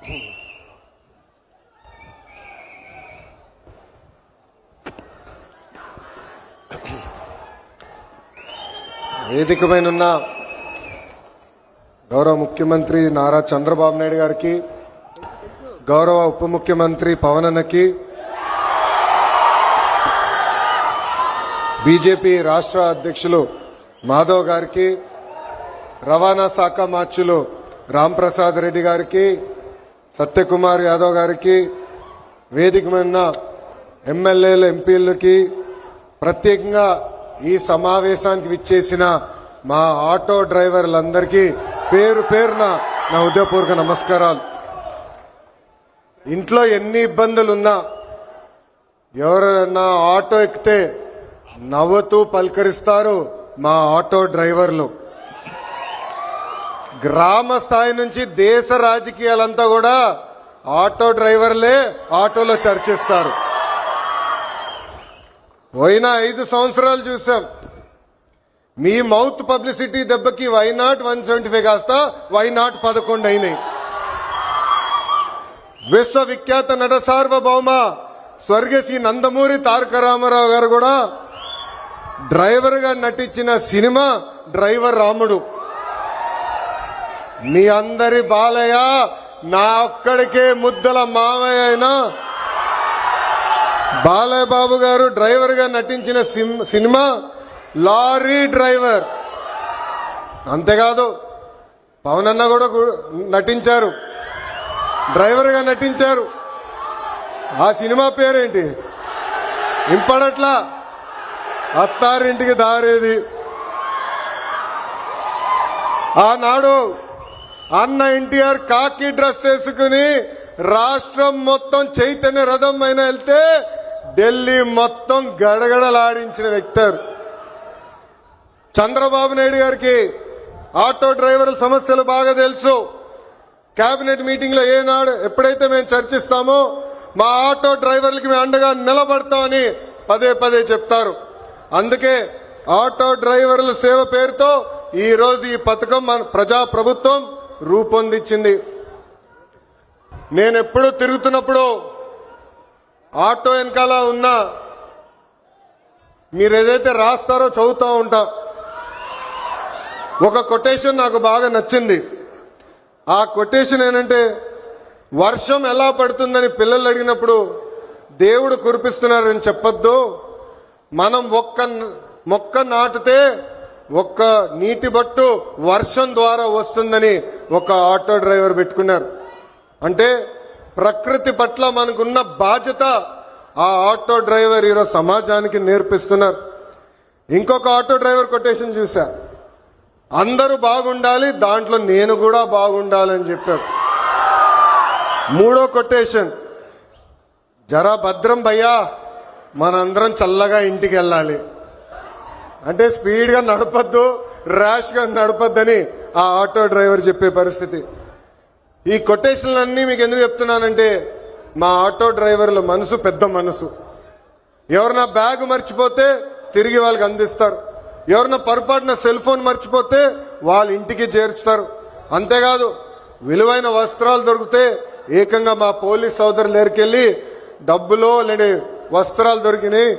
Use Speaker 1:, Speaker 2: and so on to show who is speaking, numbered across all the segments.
Speaker 1: వేదికపైనున్న గౌరవ ముఖ్యమంత్రి నారా చంద్రబాబు నాయుడు గారికి, గౌరవ ఉప ముఖ్యమంత్రి పవన్ అన్నకి, బీజేపీ రాష్ట్ర అధ్యక్షులు మాధవ్ గారికి, రవాణా శాఖ మార్చులు రాంప్రసాద్ రెడ్డి గారికి, సత్యకుమార్ యాదవ్ గారికి, వేదికమైన ఎమ్మెల్యేలు ఎంపీలకి, ప్రత్యేకంగా ఈ సమావేశానికి విచ్చేసిన మా ఆటో డ్రైవర్లందరికీ పేరు పేరున నా హృదయపూర్వక నమస్కారాలు. ఇంట్లో ఎన్ని ఇబ్బందులున్నా ఎవరైనా ఆటో ఎక్కితే నవ్వుతూ పలకరిస్తారు మా ఆటో డ్రైవర్లు. గ్రామ స్థాయి నుంచి దేశ రాజకీయాలంతా కూడా ఆటో డ్రైవర్లే ఆటోలో చర్చిస్తారు. పోయిన 5 సంవత్సరాలు చూసాం. మీ మౌత్ పబ్లిసిటీ దెబ్బకి వైనాట్ 175 కాస్త వైనాట్ 11 అయినాయి. విశ్వవిఖ్యాత నట సార్వభౌమ స్వర్గశ్రీ నందమూరి తారక రామారావు గారు కూడా డ్రైవర్ గా నటించిన సినిమా డ్రైవర్ రాముడు. మీ అందరి బాలయ్య నా ఒక్కడికే ముద్దల మావయ్య అయినా బాలయ్య బాబు గారు డ్రైవర్ గా నటించిన సినిమా లారీ డ్రైవర్. అంతేకాదు పవన్ అన్న కూడా నటించారు, డ్రైవర్ గా నటించారు. ఆ సినిమా పేరేంటి ఇంపడట్లా, అత్తారింటికి దారేది. ఆనాడు అన్న ఎన్టీఆర్ కాకి డ్రెస్ వేసుకుని రాష్ట్రం మొత్తం చైతన్య రథం పైన వెళ్తే ఢిల్లీ మొత్తం గడగడలాడించిన వ్యక్తి. చంద్రబాబు నాయుడు గారికి ఆటో డ్రైవర్ల సమస్యలు బాగా తెలుసు. కేబినెట్ మీటింగ్ లో ఏనాడు ఎప్పుడైతే మేము చర్చిస్తామో మా ఆటో డ్రైవర్లకి మేము అండగా నిలబడతామని పదే పదే చెప్తారు. అందుకే ఆటో డ్రైవర్ల సేవ పేరుతో ఈ రోజు ఈ పథకం మన ప్రజా ప్రభుత్వం రూపొందించింది. నేను ఎప్పుడూ తిరుగుతున్నప్పుడు ఆటో వెనకాల ఉన్నా మీరు ఏదైతే రాస్తారో చదువుతూ ఉంటా. ఒక కొటేషన్ నాకు బాగా నచ్చింది. ఆ కొటేషన్ ఏంటంటే, వర్షం ఎలా పడుతుందని పిల్లలు అడిగినప్పుడు దేవుడు కురిపిస్తున్నారని చెప్పొద్దు, మనం ఒక్క మొక్క నాటితే ఒక్క నీటి బట్టు వర్షం ద్వారా వస్తుందని ఒక ఆటో డ్రైవర్ పెట్టుకున్నారు. అంటే ప్రకృతి పట్ల మనకున్న బాధ్యత ఆ ఆటో డ్రైవర్ ఈరోజు సమాజానికి నేర్పిస్తున్నారు. ఇంకొక ఆటో డ్రైవర్ కొటేషన్ చూసా, అందరూ బాగుండాలి దాంట్లో నేను కూడా బాగుండాలని చెప్పారు. మూడో కొటేషన్, జరా భద్రం భయ్యా మనందరం చల్లగా ఇంటికి వెళ్ళాలి. అంటే స్పీడ్ గా నడపద్దు, ర్యాష్ గా నడపద్దని ఆ ఆటో డ్రైవర్ చెప్పే పరిస్థితి. ఈ కొటేషన్లన్నీ మీకు ఎందుకు చెప్తున్నానంటే, మా ఆటో డ్రైవర్ల మనసు పెద్ద మనసు. ఎవరన్నా బ్యాగ్ మర్చిపోతే తిరిగి వాళ్ళకి అందిస్తారు, ఎవరన్నా పొరపాటున సెల్ ఫోన్ మర్చిపోతే వాళ్ళ ఇంటికి చేర్చుతారు. అంతేకాదు విలువైన వస్త్రాలు దొరికితే ఏకంగా మా పోలీస్ సోదరులు దగ్గరికెళ్ళి డబ్బులో లేని వస్త్రాలు దొరికినాయి,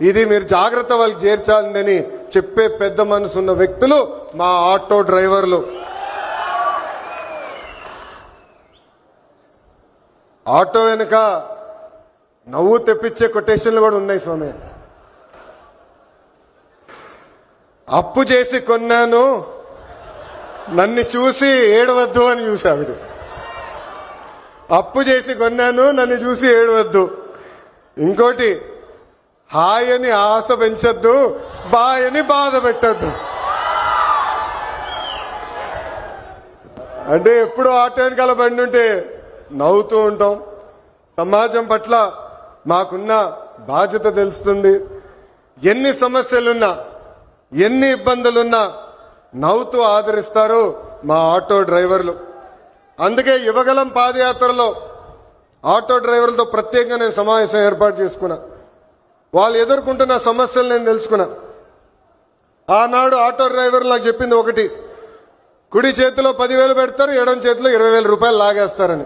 Speaker 1: ఇది మీరు జాగ్రత్త వాళ్ళకి చేర్చాలని చెప్పే పెద్ద మనసు ఉన్న వ్యక్తులు మా ఆటో డ్రైవర్లు. ఆటో వెనుక నవ్వు తెప్పించే కొటేషన్లు కూడా ఉన్నాయి స్వామి. అప్పు చేసి కొన్నాను నన్ను చూసి ఏడవద్దు అని చూసావిడు. అప్పు చేసి కొన్నాను నన్ను చూసి ఏడవద్దు. ఇంకోటి, హాయని ఆశ పెంచొద్దు, బాయని బాధ పెట్టద్దు. అంటే ఎప్పుడు ఆటో వెనకాల బండి ఉంటే నవ్వుతూ ఉంటాం. సమాజం పట్ల మాకున్న బాధ్యత తెలుస్తుంది. ఎన్ని సమస్యలున్నా ఎన్ని ఇబ్బందులున్నా నవ్వుతూ ఆదరిస్తారు మా ఆటో డ్రైవర్లు. అందుకే యువగలం పాదయాత్రలో ఆటో డ్రైవర్లతో ప్రత్యేకంగా నేను సమావేశం ఏర్పాటు చేసుకున్నా. వాళ్ళు ఎదుర్కొంటున్న సమస్యలు నేను తెలుసుకున్నా. ఆనాడు ఆటో డ్రైవర్లు నాకు చెప్పింది ఒకటి, కుడి చేతిలో 10,000 పెడతారు, ఎడం చేతిలో 20,000 రూపాయలు లాగేస్తారని.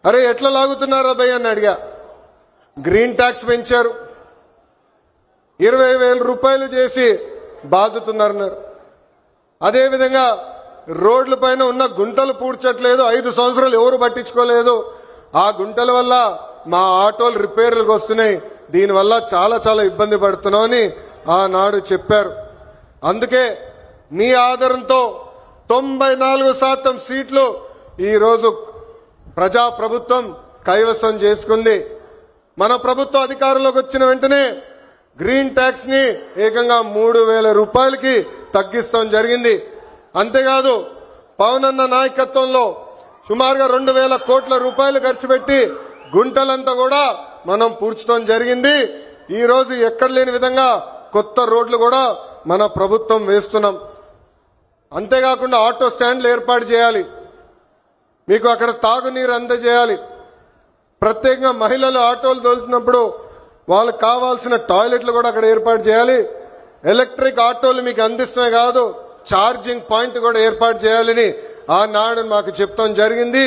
Speaker 1: అరే ఎట్లా లాగుతున్నారా భయ్ అని అడిగా. గ్రీన్ ట్యాక్స్ పెంచారు, 20,000 రూపాయలు చేసి బాదుతున్నారన్నారు. అదేవిధంగా రోడ్ల పైన ఉన్న గుంటలు పూడ్చట్లేదు, 5 సంవత్సరాలు ఎవరు పట్టించుకోలేదు. ఆ గుంటల వల్ల మా ఆటోలు రిపేర్లకు వస్తున్నాయి, దీనివల్ల చాలా చాలా ఇబ్బంది పడుతున్నామని ఆనాడు చెప్పారు. అందుకే మీ ఆదరణతో 94% సీట్లు ఈరోజు ప్రజాప్రభుత్వం కైవసం చేసుకుంది. మన ప్రభుత్వం అధికారంలోకి వచ్చిన వెంటనే గ్రీన్ ట్యాక్స్ ని ఏకంగా 3,000 రూపాయలకి తగ్గిస్తాం జరిగింది. అంతేకాదు పవనన్న నాయకత్వంలో సుమారుగా 2,000 కోట్ల రూపాయలు ఖర్చు పెట్టి గుంటలంతా కూడా మనం పూడ్చడం జరిగింది. ఈ రోజు ఎక్కడ లేని విధంగా కొత్త రోడ్లు కూడా మన ప్రభుత్వం వేస్తున్నాం. అంతేకాకుండా ఆటో స్టాండ్లు ఏర్పాటు చేయాలి, మీకు అక్కడ తాగునీరు అందజేయాలి. ప్రత్యేకంగా మహిళలు ఆటోలు తోలుతున్నప్పుడు వాళ్ళకి కావాల్సిన టాయిలెట్లు కూడా అక్కడ ఏర్పాటు చేయాలి. ఎలక్ట్రిక్ ఆటోలు మీకు అందిస్తమే కాదు, ఛార్జింగ్ పాయింట్ కూడా ఏర్పాటు చేయాలని ఆనాడు మాకు చెప్తాం జరిగింది.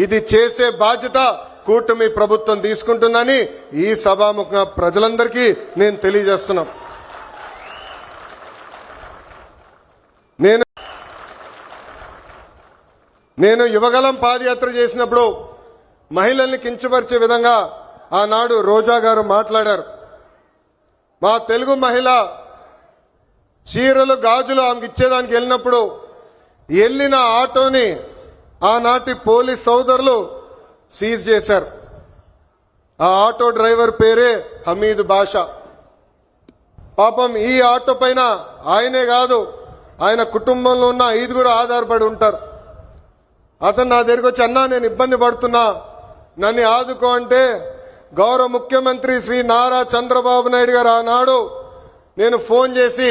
Speaker 1: ఇది చేసే బాధ్యత కూటమి ప్రభుత్వం తీసుకుంటుందని ఈ సభాముఖంగా ప్రజలందరికీ నేను తెలియజేస్తున్నా. నేను యువగలం పాదయాత్ర చేసినప్పుడు మహిళల్ని కించపరిచే విధంగా ఆనాడు రోజా గారు మాట్లాడారు. మా తెలుగు మహిళ చీరలు గాజులు ఆమెకి ఇచ్చేదానికి వెళ్ళినప్పుడు వెళ్ళిన ఆటోని ఆనాటి పోలీస్ సోదరులు సీజ్ చేశారు. ఆ ఆటో డ్రైవర్ పేరే హమీద్ బాషా. పాపం ఈ ఆటో పైన ఆయనే కాదు, ఆయన కుటుంబంలో ఉన్న 5గురు ఆధారపడి ఉంటారు. అతను నా దగ్గరికి వచ్చి, అన్నా నేను ఇబ్బంది పడుతున్నా, నన్ను ఆదుకో అంటే గౌరవ ముఖ్యమంత్రి శ్రీ నారా చంద్రబాబు నాయుడు గారు ఆనాడు నేను ఫోన్ చేసి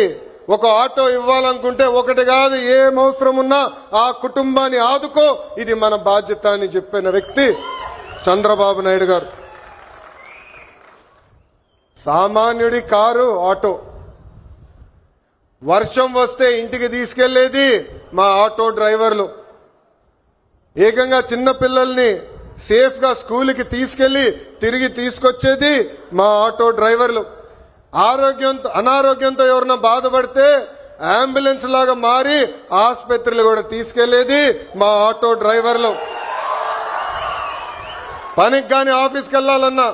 Speaker 1: ఒక ఆటో ఇవ్వాలనుకుంటే ఒకటి కాదు, ఏం అవసరం ఉన్నా ఆ కుటుంబాన్ని ఆదుకో, ఇది మన బాధ్యత అని చెప్పిన వ్యక్తి చంద్రబాబు నాయుడు గారు. సామాన్యుడి కారు ఆటో, వర్షం వస్తే ఇంటికి తీసుకెళ్లేది మా ఆటో డ్రైవర్లు. ఏకంగా చిన్న పిల్లల్ని సేఫ్ గా స్కూల్కి తీసుకెళ్లి తిరిగి తీసుకొచ్చేది మా ఆటో డ్రైవర్లు. అనారోగ్యంతో ఎవరన్నా బాధపడితే అంబులెన్స్ లాగా మారి ఆసుపత్రులు కూడా తీసుకెళ్లేది మా ఆటో డ్రైవర్లు. పనికి కానీ ఆఫీస్కి వెళ్లాలన్నా,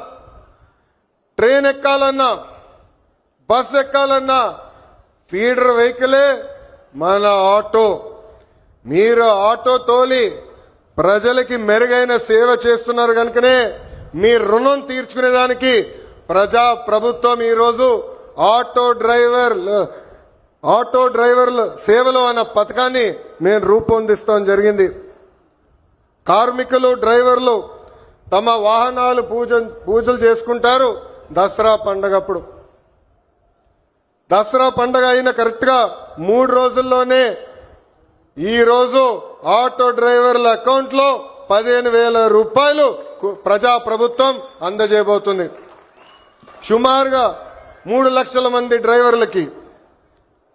Speaker 1: ట్రైన్ ఎక్కాలన్నా, బస్ ఎక్కాలన్నా ఫీడర్ వెహికలే మన ఆటో. మీరు ఆటో తోలి ప్రజలకి మెరుగైన సేవ చేస్తున్నారు కనుకనే మీ రుణం తీర్చుకునేదానికి ప్రజా ప్రభుత్వం ఈరోజు ఆటో డ్రైవర్ల సేవలు అన్న పథకాన్ని మేము రూపొందిస్తాం జరిగింది. కార్మికులు డ్రైవర్లు తమ వాహనాలు పూజలు చేసుకుంటారు దసరా పండగప్పుడు. దసరా పండగ అయిన కరెక్ట్ గా 3 రోజుల్లోనే ఈ రోజు ఆటో డ్రైవర్ల అకౌంట్ లో 15,000 రూపాయలు ప్రజా ప్రభుత్వం అందజేయబోతుంది. సుమారుగా 3 లక్షల మంది డ్రైవర్లకి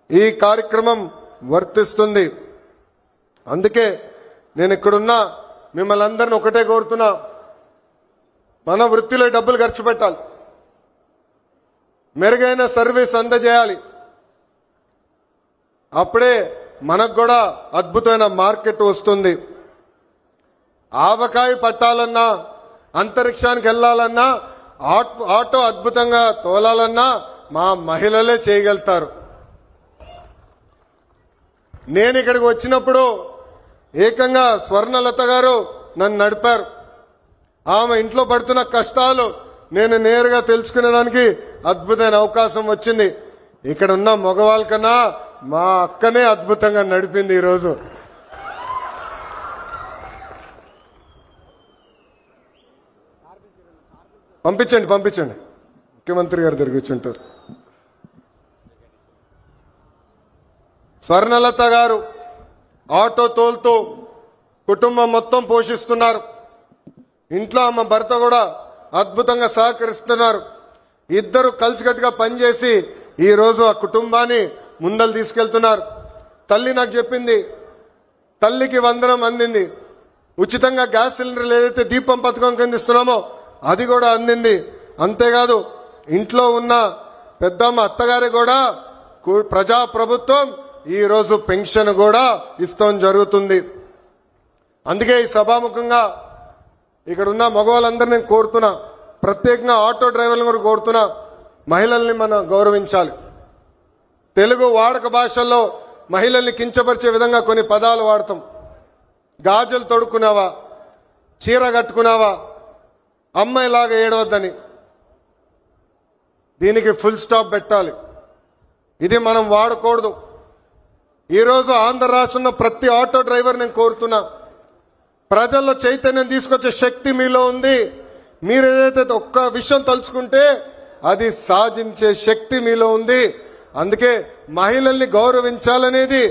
Speaker 1: ఈ కార్యక్రమం వర్తిస్తుంది. అందుకే నేను ఇక్కడున్నా మిమ్మల్ని అందరిని ఒకటే కోరుతున్నా, మన వృత్తిలో డబ్బులు ఖర్చు పెట్టాలి, మెరుగైన సర్వీస్ అందజేయాలి. అప్పుడే మనకు కూడా అద్భుతమైన మార్కెట్ వస్తుంది. ఆవకాయ పట్టాలన్నా, అంతరిక్షానికి వెళ్లాలన్నా, ఆటో అద్భుతంగా తోలాలన్నా మా మహిళలే చేయగలుగుతారు. నేను ఇక్కడికి వచ్చినప్పుడు ఏకంగా స్వర్ణలత గారు నన్ను నడిపారు. ఆమె ఇంట్లో పడుతున్న కష్టాలు నేను నేరుగా తెలుసుకునేదానికి అద్భుతమైన అవకాశం వచ్చింది. ఇక్కడ ఉన్న మగవాళ్ళ కన్నా మా అక్కనే అద్భుతంగా నడిపింది. ఈరోజు పంపించండి ముఖ్యమంత్రి గారు దగ్గర కూర్చుంటారు. స్వర్ణలత గారు ఆటో తోలుతూ కుటుంబం మొత్తం పోషిస్తున్నారు. ఇంట్లో ఆమె భర్త కూడా అద్భుతంగా సహకరిస్తున్నారు. ఇద్దరు కలిసికట్టుగా పనిచేసి ఈ రోజు ఆ కుటుంబాన్ని ముందలు తీసుకెళ్తున్నారు. తల్లి నాకు చెప్పింది, తల్లికి వందనం అందింది. ఉచితంగా గ్యాస్ సిలిండర్లు ఏదైతే దీపం పథకం కింద ఇస్తున్నామో అది కూడా అందింది. అంతేకాదు ఇంట్లో ఉన్న పెద్దమ్మ అత్తగారి కూడా ప్రజా ప్రభుత్వం ఈ రోజు పెన్షన్ కూడా ఇస్తాం జరుగుతుంది. అందుకే ఈ సభాముఖంగా ఇక్కడ ఉన్న మగవాళ్ళందరినీ నేను కోరుతున్నా, ప్రత్యేకంగా ఆటో డ్రైవర్లను కూడా కోరుతున్నా, మహిళల్ని మనం గౌరవించాలి. తెలుగు వాడక భాషల్లో మహిళల్ని కించపరిచే విధంగా కొన్ని పదాలు వాడతాం. గాజులు తొడుక్కున్నావా, చీర కట్టుకున్నావా, అమ్మాయిలాగా ఏడవద్దని. దీనికి ఫుల్ స్టాప్ పెట్టాలి. ఇది మనం వాడకూడదు. ఈరోజు ఆంధ్ర రాష్ట్రంలో ప్రతి ఆటో డ్రైవర్ నేను కోరుతున్నా, ప్రజల్లో చైతన్యం తీసుకొచ్చే శక్తి మీలో ఉంది. మీరు ఏదైతే ఒక్క విషయం తలుచుకుంటే అది సాధించే శక్తి మీలో ఉంది. అందుకే మహిళల్ని గౌరవించాలనేది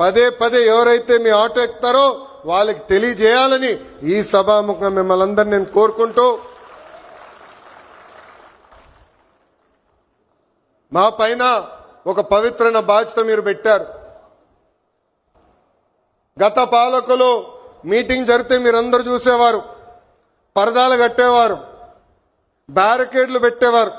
Speaker 1: పదే పదే ఎవరైతే మీ ఆటో ఎక్కుతారో వాళ్ళకి తెలియజేయాలని ఈ సభాముఖంగా మిమ్మల్ని అందరినీ నేను కోరుకుంటూ, మా పైన ఒక పవిత్రమైన బాధ్యత మీరు పెట్టారు. గత పాలకులు మీటింగ్ జరిగితే మీరందరూ చూసేవారు, పరదాలు కట్టేవారు, బ్యారికేడ్లు పెట్టేవారు.